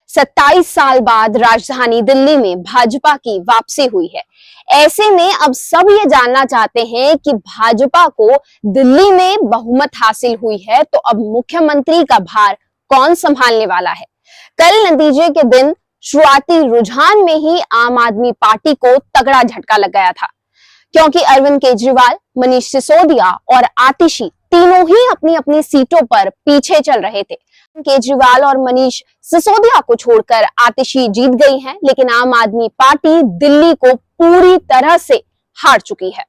27 साल बाद राजधानी दिल्ली में भाजपा की वापसी हुई है। ऐसे में अब सब ये जानना चाहते हैं कि भाजपा को दिल्ली में बहुमत हासिल हुई है तो अब मुख्यमंत्री का भार कौन संभालने वाला है। कल नतीजे के दिन शुरुआती रुझान में ही आम आदमी पार्टी को तगड़ा झटका लग गया था, क्योंकि अरविंद केजरीवाल, मनीष सिसोदिया और आतिशी तीनों ही अपनी अपनी सीटों पर पीछे चल रहे थे। केजरीवाल और मनीष सिसोदिया को छोड़कर आतिशी जीत गई हैं, लेकिन आम आदमी पार्टी दिल्ली को पूरी तरह से हार चुकी है।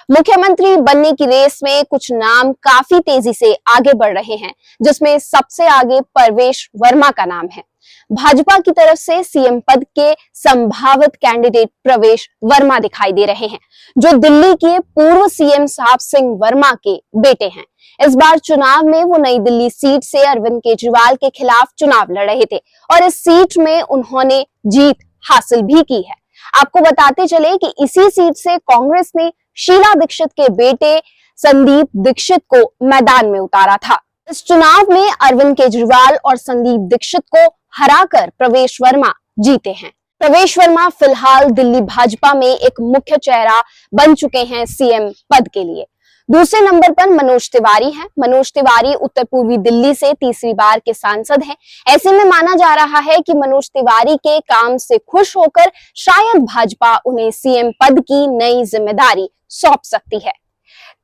मुख्यमंत्री बनने की रेस में कुछ नाम काफी तेजी से आगे बढ़ रहे हैं, जिसमें सबसे आगे परवेश वर्मा का नाम है। भाजपा की तरफ से सीएम पद के संभावित कैंडिडेट प्रवेश वर्मा दिखाई दे रहे हैं, जो दिल्ली के पूर्व सीएम साहब सिंह वर्मा के बेटे हैं। इस बार चुनाव में वो नई दिल्ली सीट से अरविंद केजरीवाल के खिलाफ चुनाव लड़ रहे थे और इस सीट में उन्होंने जीत हासिल भी की है। आपको बताते चले कि इसी सीट से कांग्रेस ने शीला दीक्षित के बेटे संदीप दीक्षित को मैदान में उतारा था। इस चुनाव में अरविंद केजरीवाल और संदीप दीक्षित को हराकर प्रवेश वर्मा जीते हैं। प्रवेश वर्मा फिलहाल दिल्ली भाजपा में एक मुख्य चेहरा बन चुके हैं सीएम पद के लिए। दूसरे नंबर पर मनोज तिवारी हैं। मनोज तिवारी उत्तर पूर्वी दिल्ली से तीसरी बार के सांसद हैं। ऐसे में माना जा रहा है कि मनोज तिवारी के काम से खुश होकर शायद भाजपा उन्हें सीएम पद की नई जिम्मेदारी सौंप सकती है।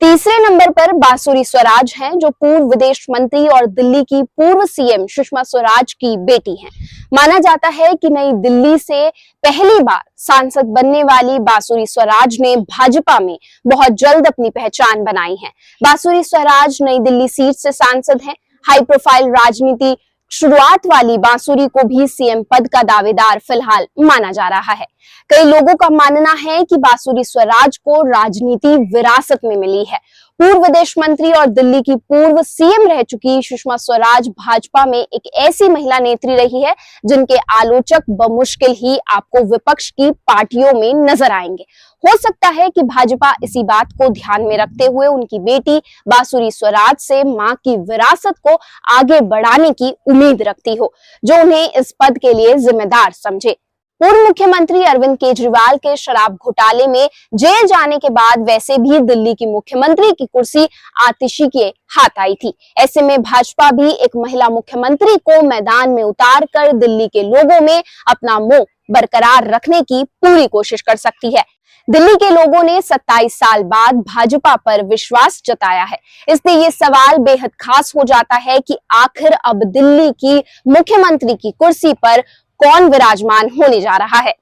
तीसरे नंबर पर बांसुरी स्वराज हैं, जो पूर्व विदेश मंत्री और दिल्ली की पूर्व सीएम सुषमा स्वराज की बेटी हैं। माना जाता है कि नई दिल्ली से पहली बार सांसद बनने वाली बांसुरी स्वराज ने भाजपा में बहुत जल्द अपनी पहचान बनाई है। बांसुरी स्वराज नई दिल्ली सीट से सांसद हैं। हाई प्रोफाइल राजनीति शुरुआत वाली बांसुरी को भी सीएम पद का दावेदार फिलहाल माना जा रहा है। कई लोगों का मानना है कि बांसुरी स्वराज को राजनीति विरासत में मिली है। पूर्व विदेश मंत्री और दिल्ली की पूर्व सीएम रह चुकी सुषमा स्वराज भाजपा में एक ऐसी महिला नेत्री रही है जिनके आलोचक बमुश्किल ही आपको विपक्ष की पार्टियों में नजर आएंगे। हो सकता है कि भाजपा इसी बात को ध्यान में रखते हुए उनकी बेटी बांसुरी स्वराज से मां की विरासत को आगे बढ़ाने की उम्मीद रखती हो, जो उन्हें इस पद के लिए जिम्मेदार समझे। पूर्व मुख्यमंत्री अरविंद केजरीवाल के शराब घोटाले में जेल जाने के बाद वैसे भी दिल्ली की मुख्यमंत्री की कुर्सी आतिशी के हाथ आई थी। ऐसे में भाजपा भी एक महिला मुख्यमंत्री को मैदान में उतार कर दिल्ली के लोगों में अपना मोह बरकरार रखने की पूरी कोशिश कर सकती है। दिल्ली के लोगों ने 27 साल बाद भाजपा पर विश्वास जताया है, इसलिए ये सवाल बेहद खास हो जाता है कि आखिर अब दिल्ली की मुख्यमंत्री की कुर्सी पर कौन विराजमान होने जा रहा है।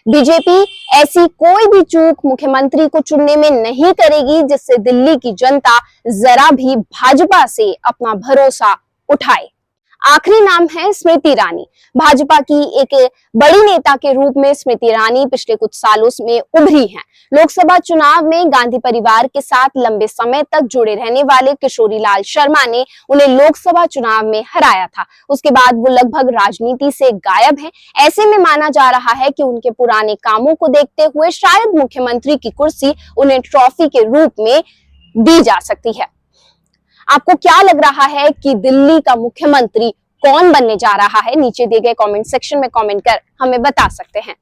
बीजेपी ऐसी कोई भी चूक मुख्यमंत्री को चुनने में नहीं करेगी जिससे दिल्ली की जनता जरा भी भाजपा से अपना भरोसा उठाए। आखिरी नाम है स्मृति ईरानी। भाजपा की एक बड़ी नेता के रूप में स्मृति ईरानी पिछले कुछ सालों में उभरी हैं। लोकसभा चुनाव में गांधी परिवार के साथ लंबे समय तक जुड़े रहने वाले किशोरी लाल शर्मा ने उन्हें लोकसभा चुनाव में हराया था। उसके बाद वो लगभग राजनीति से गायब हैं। ऐसे में माना जा रहा है कि उनके पुराने कामों को देखते हुए शायद मुख्यमंत्री की कुर्सी उन्हें ट्रॉफी के रूप में दी जा सकती है। आपको क्या लग रहा है कि दिल्ली का मुख्यमंत्री कौन बनने जा रहा है? नीचे दिए गए कमेंट सेक्शन में कमेंट कर हमें बता सकते हैं।